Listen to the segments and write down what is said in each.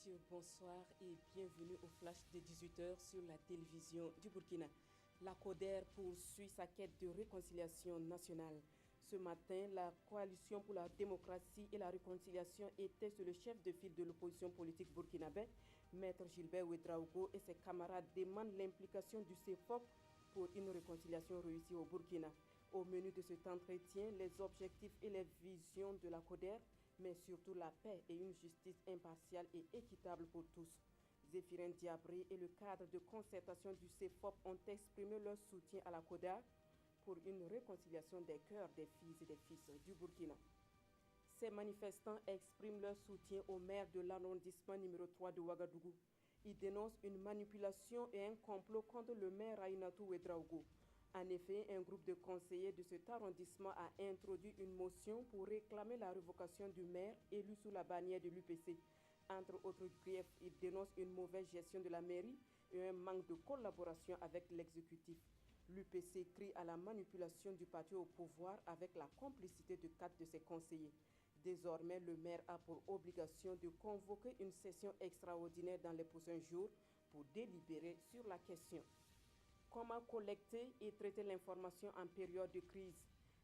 messieurs, bonsoir et bienvenue au flash de 18h sur la télévision du Burkina. La CODER poursuit sa quête de réconciliation nationale. Ce matin, la coalition pour la démocratie et la réconciliation était sur le chef de file de l'opposition politique burkinabé, Maître Gilbert Ouedraogo, et ses camarades demandent l'implication du CEPOP pour une réconciliation réussie au Burkina. Au menu de cet entretien, les objectifs et les visions de la CODER, mais surtout la paix et une justice impartiale et équitable pour tous. Zéphirin Diabré et le cadre de concertation du CEPOP ont exprimé leur soutien à la CODER pour une réconciliation des cœurs des filles et des fils du Burkina. Ces manifestants expriment leur soutien au maire de l'arrondissement numéro 3 de Ouagadougou. Ils dénoncent une manipulation et un complot contre le maire Aïnatou Ouedraogo. En effet, un groupe de conseillers de cet arrondissement a introduit une motion pour réclamer la révocation du maire élu sous la bannière de l'UPC. Entre autres griefs, ils dénoncent une mauvaise gestion de la mairie et un manque de collaboration avec l'exécutif. L'UPC crie à la manipulation du parti au pouvoir avec la complicité de 4 de ses conseillers. Désormais, le maire a pour obligation de convoquer une session extraordinaire dans les prochains jours pour délibérer sur la question. Comment collecter et traiter l'information en période de crise?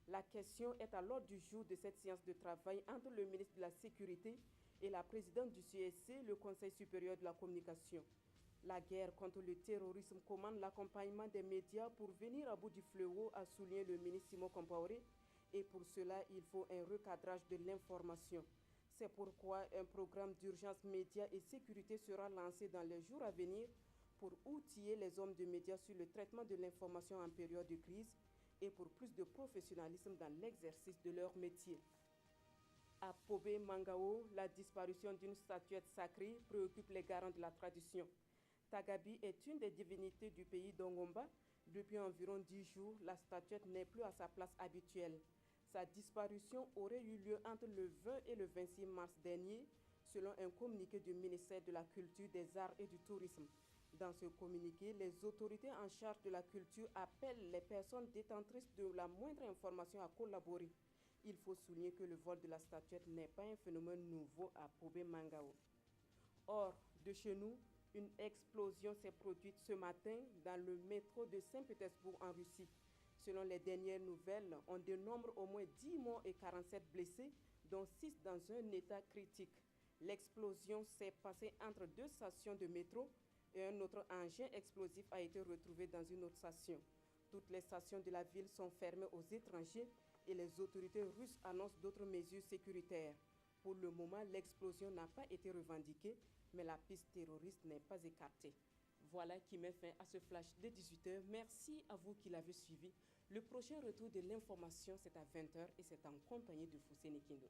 La question est à l'ordre du jour de cette séance de travail entre le ministre de la Sécurité et la présidente du CSC, le Conseil supérieur de la communication. La guerre contre le terrorisme commande l'accompagnement des médias pour venir à bout du fléau, a souligné le ministre Simon Compaoré. Et pour cela, il faut un recadrage de l'information. C'est pourquoi un programme d'urgence médias et sécurité sera lancé dans les jours à venir pour outiller les hommes de médias sur le traitement de l'information en période de crise et pour plus de professionnalisme dans l'exercice de leur métier. À Pobé Mangao, la disparition d'une statuette sacrée préoccupe les garants de la tradition. Tagabi est une des divinités du pays d'Ongomba. Depuis environ 10 jours, la statuette n'est plus à sa place habituelle. Sa disparition aurait eu lieu entre le 20 et le 26 mars dernier, selon un communiqué du ministère de la Culture, des Arts et du Tourisme. Dans ce communiqué, les autorités en charge de la culture appellent les personnes détentrices de la moindre information à collaborer. Il faut souligner que le vol de la statuette n'est pas un phénomène nouveau à Pobé Mangao. Or, de chez nous, une explosion s'est produite ce matin dans le métro de Saint-Pétersbourg en Russie. Selon les dernières nouvelles, on dénombre au moins 10 morts et 47 blessés, dont 6 dans un état critique. L'explosion s'est passée entre 2 stations de métro et un autre engin explosif a été retrouvé dans une autre station. Toutes les stations de la ville sont fermées aux étrangers et les autorités russes annoncent d'autres mesures sécuritaires. Pour le moment, l'explosion n'a pas été revendiquée, mais la piste terroriste n'est pas écartée. Voilà qui met fin à ce flash de 18h. Merci à vous qui l'avez suivi. Le prochain retour de l'information, c'est à 20h et c'est en compagnie de Foussé Nikindo.